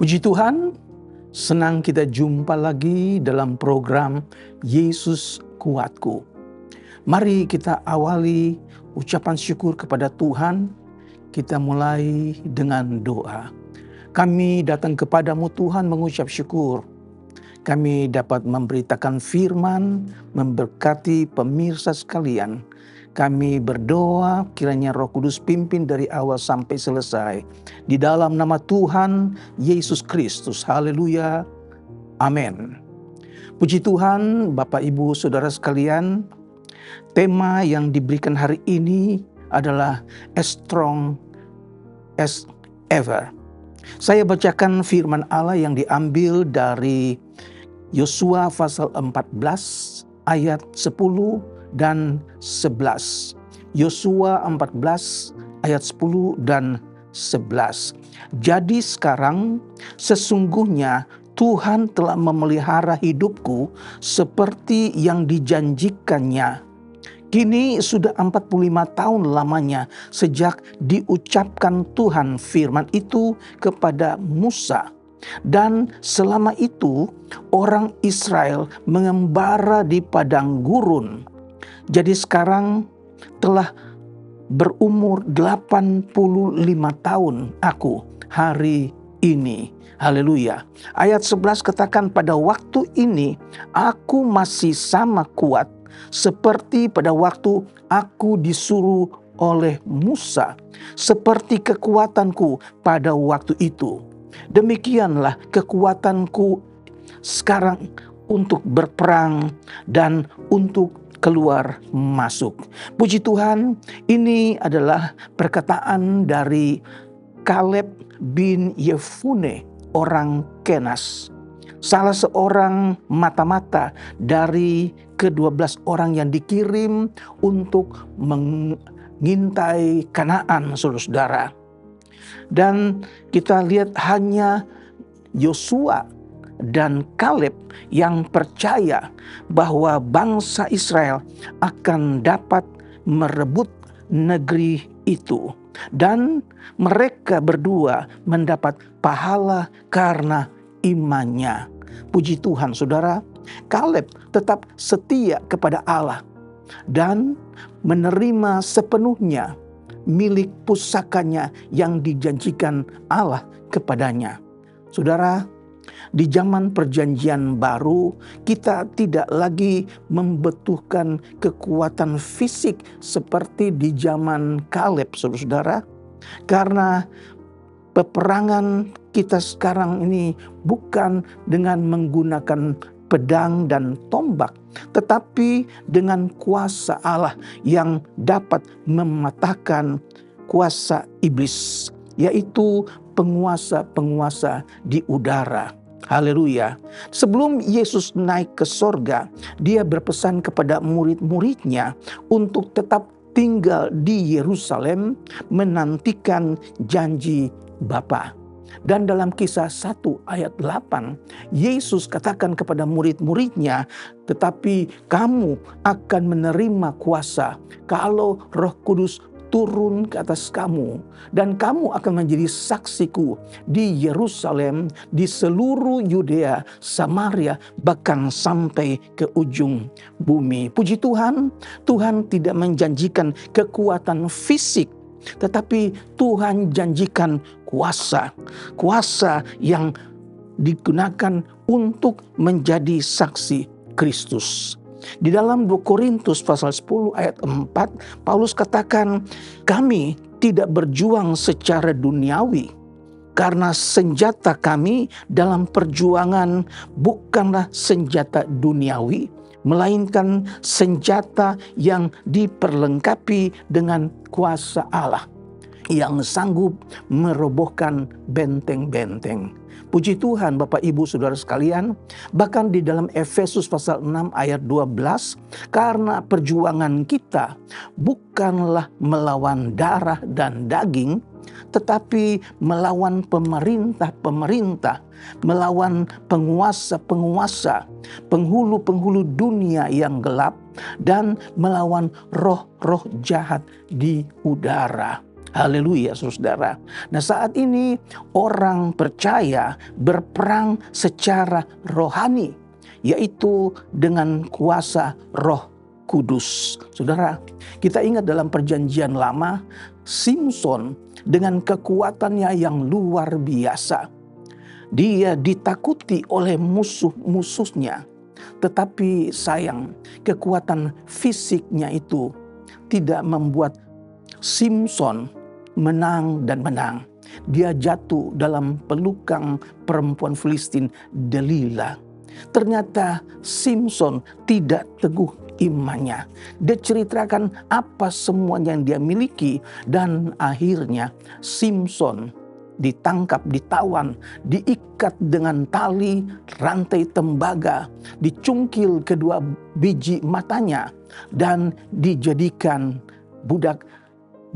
Puji Tuhan, senang kita jumpa lagi dalam program Yesus Kuatku. Mari kita awali ucapan syukur kepada Tuhan. Kita mulai dengan doa. Kami datang kepadamu Tuhan mengucap syukur. Kami dapat memberitakan firman, memberkati pemirsa sekalian. Kami berdoa kiranya Roh Kudus pimpin dari awal sampai selesai. Di dalam nama Tuhan Yesus Kristus. Haleluya. Amin. Puji Tuhan, Bapak Ibu Saudara sekalian. Tema yang diberikan hari ini adalah As Strong as Ever. Saya bacakan firman Allah yang diambil dari Yosua pasal 14 ayat 10 dan 11. Yosua 14 ayat 10 dan 11. Jadi sekarang sesungguhnya Tuhan telah memelihara hidupku seperti yang dijanjikannya. Kini sudah 45 tahun lamanya sejak diucapkan Tuhan firman itu kepada Musa. Dan selama itu orang Israel mengembara di padang gurun. Jadi sekarang telah berumur 85 tahun aku hari ini. Haleluya. Ayat 11 katakan, pada waktu ini aku masih sama kuat seperti pada waktu aku disuruh oleh Musa, seperti kekuatanku pada waktu itu. Demikianlah kekuatanku sekarang untuk berperang dan untuk keluar masuk. Puji Tuhan, ini adalah perkataan dari Kaleb bin Yefune, orang Kenas. Salah seorang mata-mata dari ke-12 orang yang dikirim untuk mengintai Kanaan, saudara-saudara. Dan kita lihat hanya Yosua dan Kaleb yang percaya bahwa bangsa Israel akan dapat merebut negeri itu. Dan mereka berdua mendapat pahala karena imannya. Puji Tuhan, saudara. Kaleb tetap setia kepada Allah dan menerima sepenuhnya milik pusakanya yang dijanjikan Allah kepadanya. Saudara, di zaman perjanjian baru, kita tidak lagi membutuhkan kekuatan fisik seperti di zaman Kaleb, saudara. Karena peperangan kita sekarang ini bukan dengan menggunakan pedang dan tombak, tetapi dengan kuasa Allah yang dapat mematahkan kuasa iblis, yaitu penguasa-penguasa di udara. Haleluya. Sebelum Yesus naik ke sorga, dia berpesan kepada murid-muridnya untuk tetap tinggal di Yerusalem menantikan janji Bapa. Dan dalam Kisah 1 ayat 8, Yesus katakan kepada murid-muridnya, tetapi kamu akan menerima kuasa kalau Roh Kudus turun ke atas kamu, dan kamu akan menjadi saksiku di Yerusalem, di seluruh Yudea, Samaria, bahkan sampai ke ujung bumi. Puji Tuhan, Tuhan tidak menjanjikan kekuatan fisik, tetapi Tuhan janjikan kuasa. Kuasa yang digunakan untuk menjadi saksi Kristus. Di dalam 2 Korintus pasal 10 ayat 4, Paulus katakan, kami tidak berjuang secara duniawi. Karena senjata kami dalam perjuangan bukanlah senjata duniawi, melainkan senjata yang diperlengkapi dengan kuasa Allah yang sanggup merobohkan benteng-benteng. Puji Tuhan Bapak Ibu Saudara sekalian, bahkan di dalam Efesus pasal 6 ayat 12, karena perjuangan kita bukanlah melawan darah dan daging, tetapi melawan pemerintah-pemerintah, melawan penguasa-penguasa, penghulu-penghulu dunia yang gelap, dan melawan roh-roh jahat di udara. Haleluya, saudara. Nah, saat ini orang percaya berperang secara rohani, yaitu dengan kuasa Roh Kudus. Saudara, kita ingat dalam Perjanjian Lama, Simson dengan kekuatannya yang luar biasa. Dia ditakuti oleh musuh-musuhnya. Tetapi sayang, kekuatan fisiknya itu tidak membuat Simson menang dan menang. Dia jatuh dalam pelukan perempuan Filistin Delila. Ternyata Simson tidak teguh imannya. Dia ceritakan apa semuanya yang dia miliki, dan akhirnya Simson ditangkap, ditawan, diikat dengan tali rantai tembaga, dicungkil kedua biji matanya, dan dijadikan budak,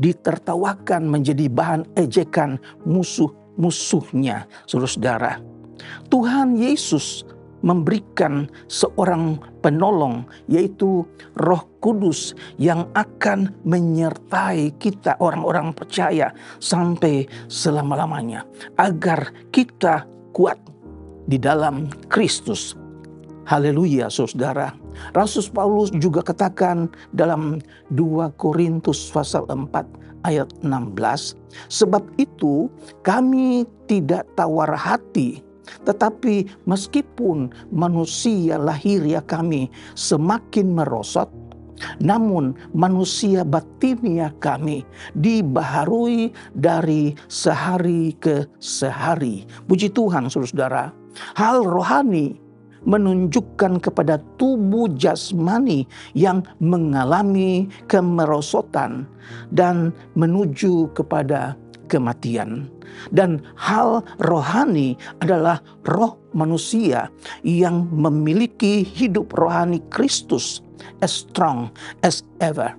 ditertawakan menjadi bahan ejekan musuh-musuhnya. Saudara-saudara, Tuhan Yesus memberikan seorang penolong, yaitu Roh Kudus, yang akan menyertai kita orang-orang percaya sampai selama-lamanya, agar kita kuat di dalam Kristus. Haleluya, saudara. Rasul Paulus juga katakan dalam 2 Korintus pasal 4 ayat 16, sebab itu kami tidak tawar hati, tetapi meskipun manusia lahiriah kami semakin merosot, namun manusia batiniah kami dibaharui dari sehari ke sehari. Puji Tuhan, saudara. Hal rohani menunjukkan kepada tubuh jasmani yang mengalami kemerosotan dan menuju kepada kematian. Dan hal rohani adalah roh manusia yang memiliki hidup rohani Kristus, as strong as ever,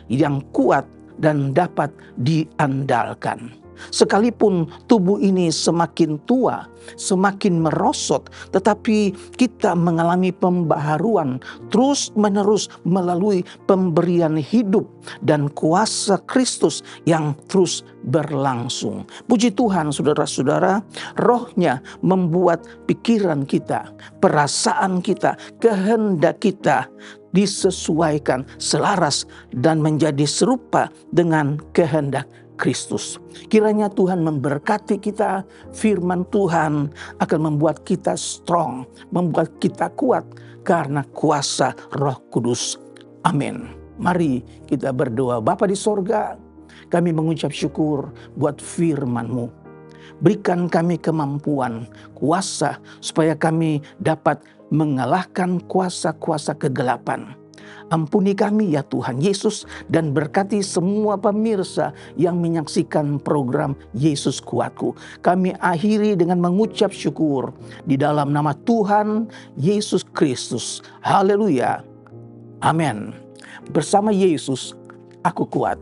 yang kuat dan dapat diandalkan. Sekalipun tubuh ini semakin tua, semakin merosot, tetapi kita mengalami pembaharuan terus-menerus melalui pemberian hidup dan kuasa Kristus yang terus berlangsung. Puji Tuhan, saudara-saudara, Rohnya membuat pikiran kita, perasaan kita, kehendak kita disesuaikan, selaras, dan menjadi serupa dengan kehendak Kristus. Kiranya Tuhan memberkati kita. Firman Tuhan akan membuat kita strong, membuat kita kuat karena kuasa Roh Kudus. Amin. Mari kita berdoa. Bapa di sorga, kami mengucap syukur buat firman-Mu. Berikan kami kemampuan, kuasa, supaya kami dapat mengalahkan kuasa-kuasa kegelapan. Ampuni kami ya Tuhan Yesus, dan berkati semua pemirsa yang menyaksikan program Yesus Kuatku. Kami akhiri dengan mengucap syukur di dalam nama Tuhan Yesus Kristus. Haleluya. Amin. Bersama Yesus, aku kuat.